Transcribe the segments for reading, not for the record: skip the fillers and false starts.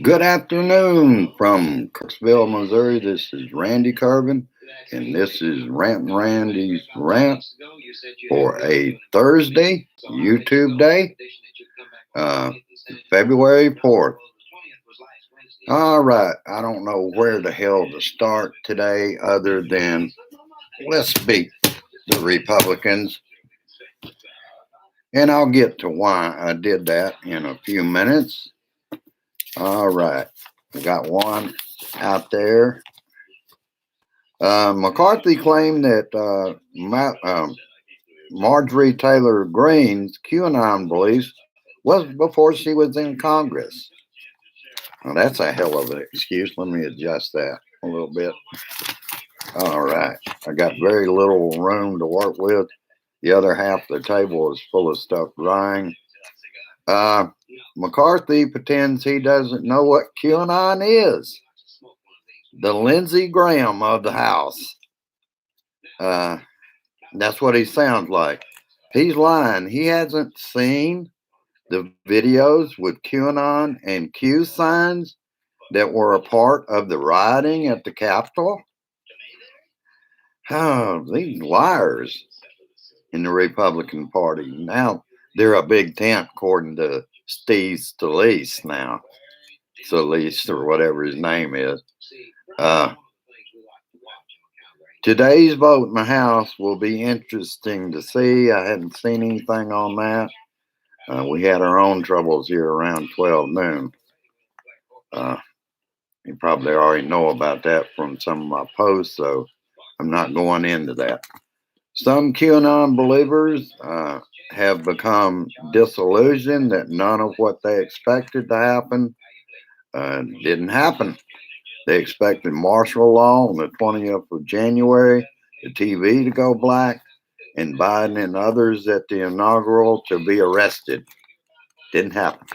Good afternoon from Kirksville, Missouri. This is Randy Carbon, and this is Randy's Rant for a Thursday, YouTube day, uh, February 4th. All right, I don't know where the hell to start today other than let's beat the Republicans, and I'll get to why I did that in a few minutes. All right, I got one out there. McCarthy claimed that Marjorie Taylor Greene's QAnon beliefs was before she was in Congress. Well, that's a hell of an excuse. Let me adjust that a little bit. All right. I got very little room to work with. The other half of the table is full of stuff drying. McCarthy pretends he doesn't know what QAnon is. The Lindsey Graham of the House. That's what he sounds like. He's lying. He hasn't seen the videos with QAnon and Q signs that were a part of the rioting at the Capitol. Oh, these liars in the Republican Party. Now they're a big tent, according to Steve Scalise now. Scalise, or whatever his name is. Today's vote in the House will be interesting to see. I hadn't seen anything on that. We had our own troubles here around 12 noon. You probably already know about that from some of my posts, so I'm not going into that. Some QAnon believers have become disillusioned that none of what they expected to happen didn't happen. They expected martial law on the 20th of January, the TV to go black, and Biden and others at the inaugural to be arrested. Didn't happen.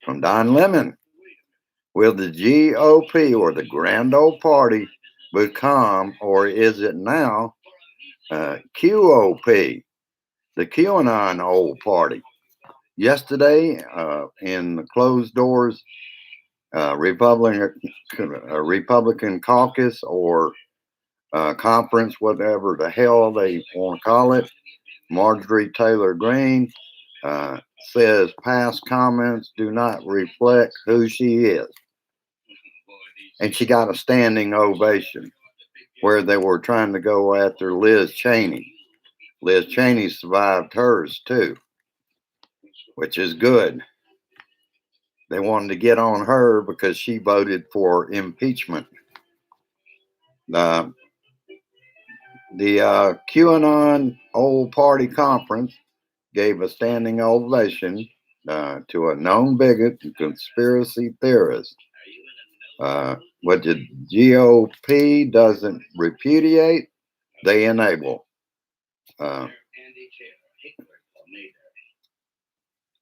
From Don Lemon, will the GOP or the Grand Old Party become, or is it now, QOP, the QAnon Old Party? Yesterday, in the closed doors Republican caucus or conference, whatever the hell they want to call it, Marjorie Taylor Greene says past comments do not reflect who she is. And she got a standing ovation where they were trying to go after Liz Cheney. Liz Cheney survived hers too, which is good. They wanted to get on her because she voted for impeachment. The QAnon Old Party Conference gave a standing ovation to a known bigot and conspiracy theorist. What the GOP doesn't repudiate, they enable.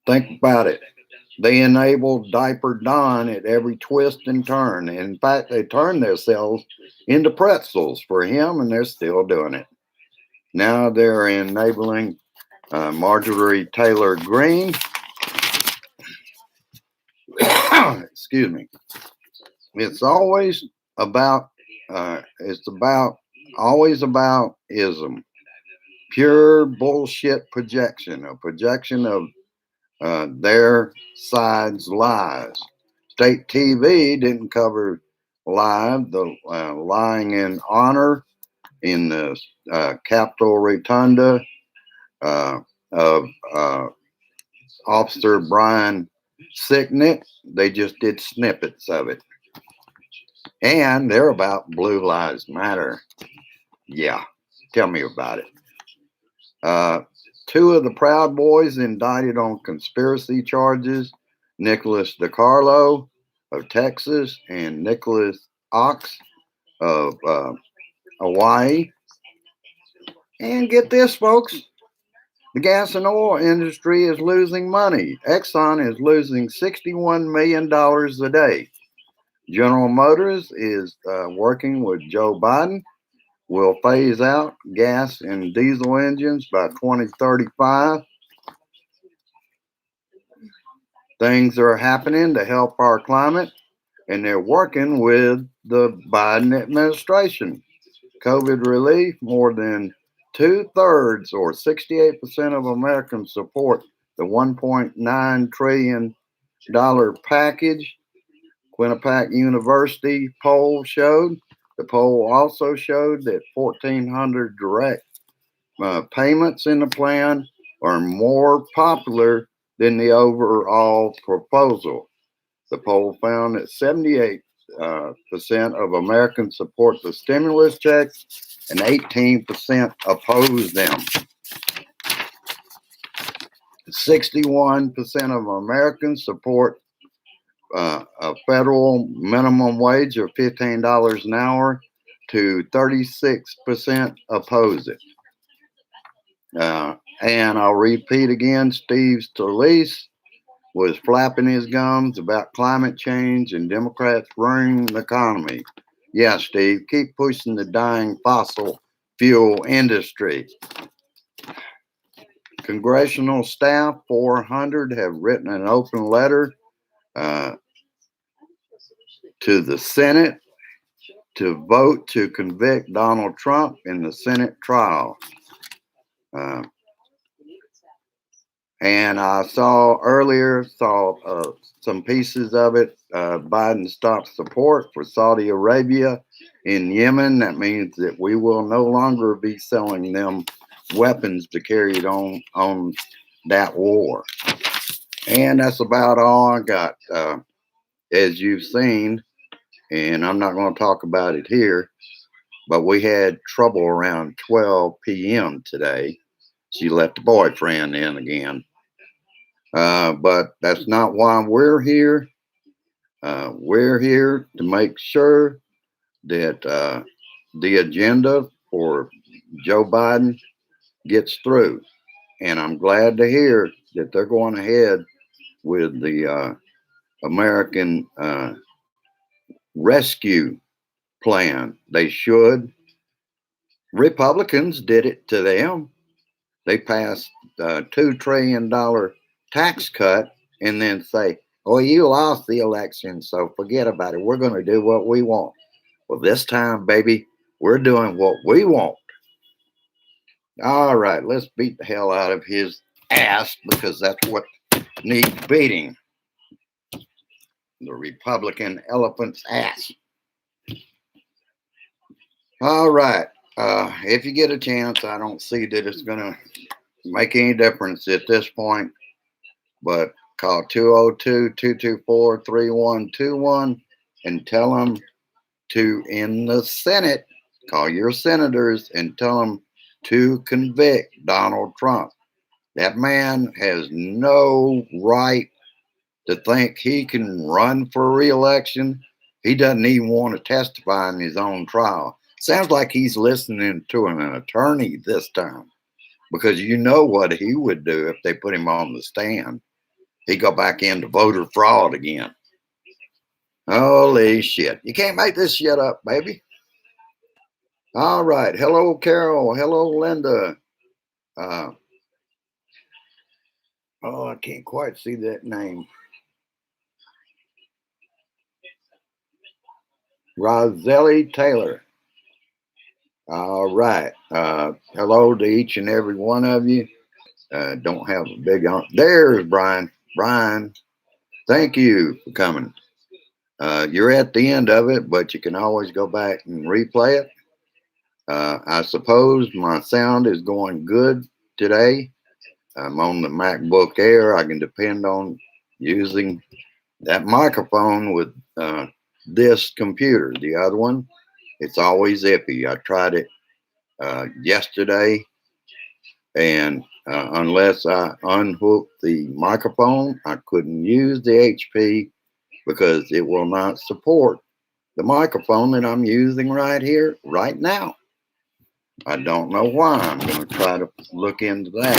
Think about it. They enabled Diaper Don at every twist and turn. In fact, they turned themselves into pretzels for him, and they're still doing it. Now they're enabling Marjorie Taylor Greene. Excuse me. It's always about always about ism, pure bullshit projection, a projection of their side's lies. State TV didn't cover live the lying in honor in the Capitol Rotunda of Officer Brian Sicknick. They just did snippets of it. And they're about Blue Lives Matter. Yeah, tell me about it. Two of the Proud Boys indicted on conspiracy charges, Nicholas DiCarlo of Texas and Nicholas Ox of Hawaii. And get this, folks. The gas and oil industry is losing money. Exxon is losing $61 million a day. General Motors is working with Joe Biden. Will phase out gas and diesel engines by 2035. things are happening to help our climate, and they're working with the Biden administration. COVID relief, more than 2/3 or 68% of Americans support the $1.9 trillion package. Quinnipiac University poll showed. The poll also showed that 1,400 direct payments in the plan are more popular than the overall proposal. The poll found that 78% of Americans support the stimulus checks and 18% oppose them. 61% of Americans support a federal minimum wage of $15 an hour, to 36% oppose it. And I'll repeat again, Steve Scalise was flapping his gums about climate change and Democrats ruining the economy. Yeah, Steve, keep pushing the dying fossil fuel industry. Congressional staff, 400, have written an open letter to the Senate to vote to convict Donald Trump in the Senate trial. And I saw earlier, some pieces of it. Biden stopped support for Saudi Arabia in Yemen. That means that we will no longer be selling them weapons to carry it on that war. And that's about all I got. As you've seen, and I'm not going to talk about it here, but we had trouble around 12 p.m. today. She let the boyfriend in again. But that's not why we're here. We're here to make sure that the agenda for Joe Biden gets through. And I'm glad to hear that they're going ahead with the American rescue plan. They should. Republicans did it to them. They passed a $2 trillion tax cut and then say, oh, you lost the election, so forget about it. We're going to do what we want. Well, this time, baby, we're doing what we want. All right, let's beat the hell out of his ass, because that's what needs beating. The Republican elephant's ass. All right. If you get a chance, I don't see that it's going to make any difference at this point, but call 202-224-3121 and tell them to, in the Senate, call your senators and tell them to convict Donald Trump. That man has no right to think he can run for re-election. He doesn't even want to testify in his own trial. Sounds like he's listening to an attorney this time, because you know what he would do if they put him on the stand. He'd go back into voter fraud again. Holy shit. You can't make this shit up, baby. All right. Hello, Carol. Hello, Linda. I can't quite see that name. Roselli Taylor. All right. Hello to each and every one of you. Don't have a big on. There's Brian. Brian, thank you for coming. You're at the end of it, but you can always go back and replay it. I suppose my sound is going good today. I'm on the MacBook Air. I can depend on using that microphone with this computer. The other one, it's always iffy. I tried it yesterday, and unless I unhooked the microphone, I couldn't use the HP, because it will not support the microphone that I'm using right here, right now. I don't know why. I'm going to try to look into that.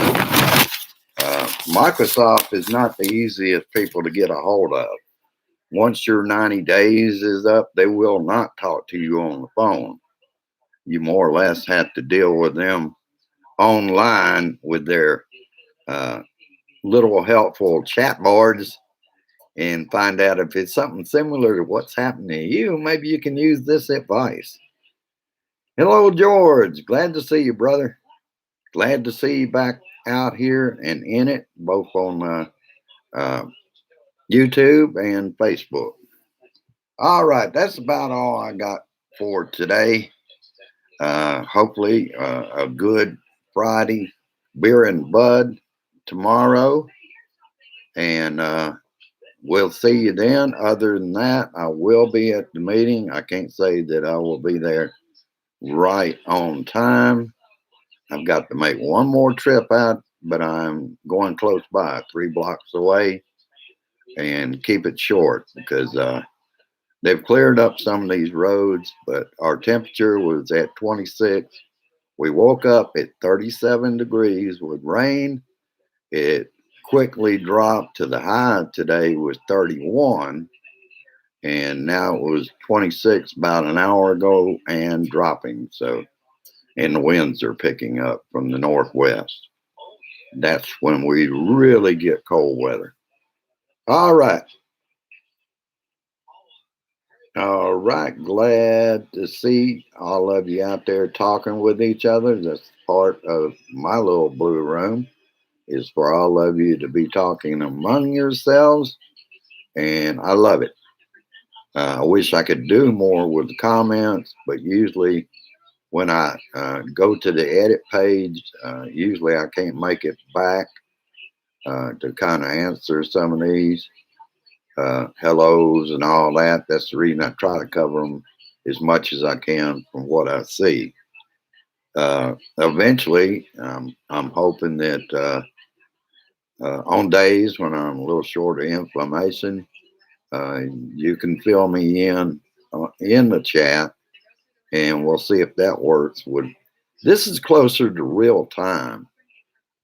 Microsoft is not the easiest people to get a hold of. Once your 90 days is up, they will not talk to you on the phone. You more or less have to deal with them online with their little helpful chat boards and find out if it's something similar to what's happening to you. Maybe you can use this advice. Hello, George. Glad to see you, brother. Glad to see you back out here and in it, both on uh, YouTube and Facebook. All right, that's about all I got for today. Hopefully, a good Friday beer and bud tomorrow, and we'll see you then. Other than that, I will be at the meeting. I can't say that I will be there right on time. I've got to make one more trip out, but I'm going close by, 3 blocks away, and keep it short because they've cleared up some of these roads, but our temperature was at 26. We woke up at 37 degrees with rain. It quickly dropped to the high today was 31, and now it was 26 about an hour ago and dropping. So, and the winds are picking up from the northwest. That's when we really get cold weather. All right. All right. Glad to see all of you out there talking with each other. That's part of my little blue room, is for all of you to be talking among yourselves. And I love it. I wish I could do more with the comments, but usually when I go to the edit page, usually I can't make it back to kind of answer some of these hellos and all that. That's the reason I try to cover them as much as I can from what I see. Eventually, I'm hoping that on days when I'm a little short of inflammation, you can fill me in the chat, and we'll see if that works. This is closer to real time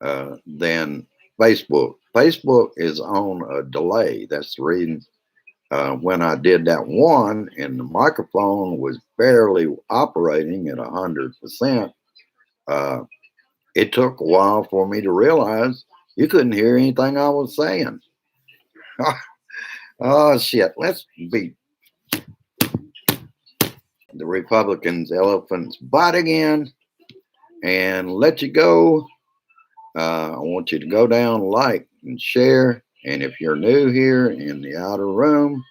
than Facebook. Facebook is on a delay. That's the reason when I did that one and the microphone was barely operating at 100%, it took a while for me to realize you couldn't hear anything I was saying. Oh, shit. Let's beat the Republicans' elephant's butt again and let you go. I want you to go down, like, and share. And if you're new here in the outer room,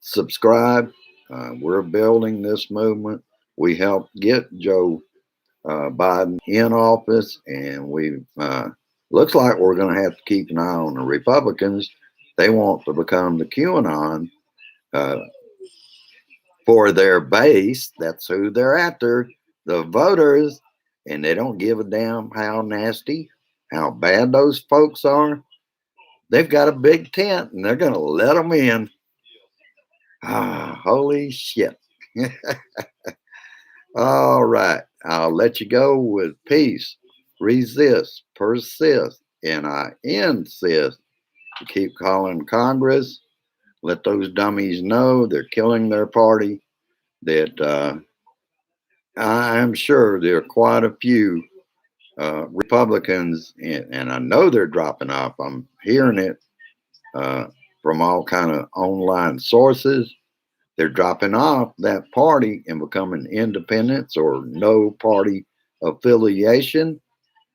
subscribe. We're building this movement. We helped get Joe Biden in office, and we looks like we're going to have to keep an eye on the Republicans. They want to become the QAnon for their base. That's who they're after, the voters, and they don't give a damn how nasty, how bad those folks are. They've got a big tent, and they're going to let them in. Ah, holy shit. All right. I'll let you go with peace, resist, persist, and I insist to keep calling Congress. Let those dummies know they're killing their party. That I'm sure there are quite a few Republicans, and I know they're dropping off. I'm hearing it from all kind of online sources. They're dropping off that party and becoming independents or no party affiliation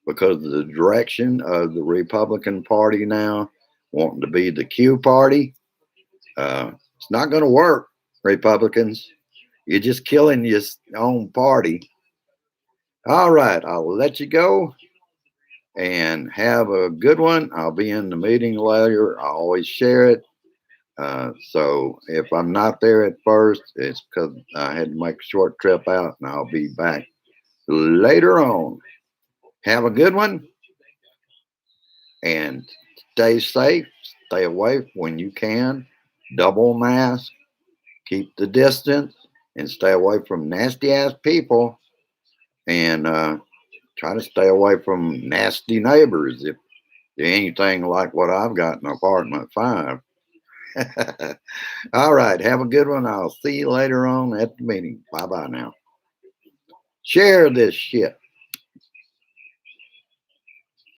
because of the direction of the Republican Party now wanting to be the Q party. It's not going to work, Republicans. You're just killing your own party. All right, I'll let you go and have a good one. I'll be in the meeting later. I always share it. So if I'm not there at first, it's because I had to make a short trip out, and I'll be back later on. Have a good one and stay safe. Stay away when you can. Double mask, keep the distance, and stay away from nasty ass people. And try to stay away from nasty neighbors if they're anything like what I've got in apartment 5. All right. Have a good one. I'll see you later on at the meeting. Bye bye now. Share this shit.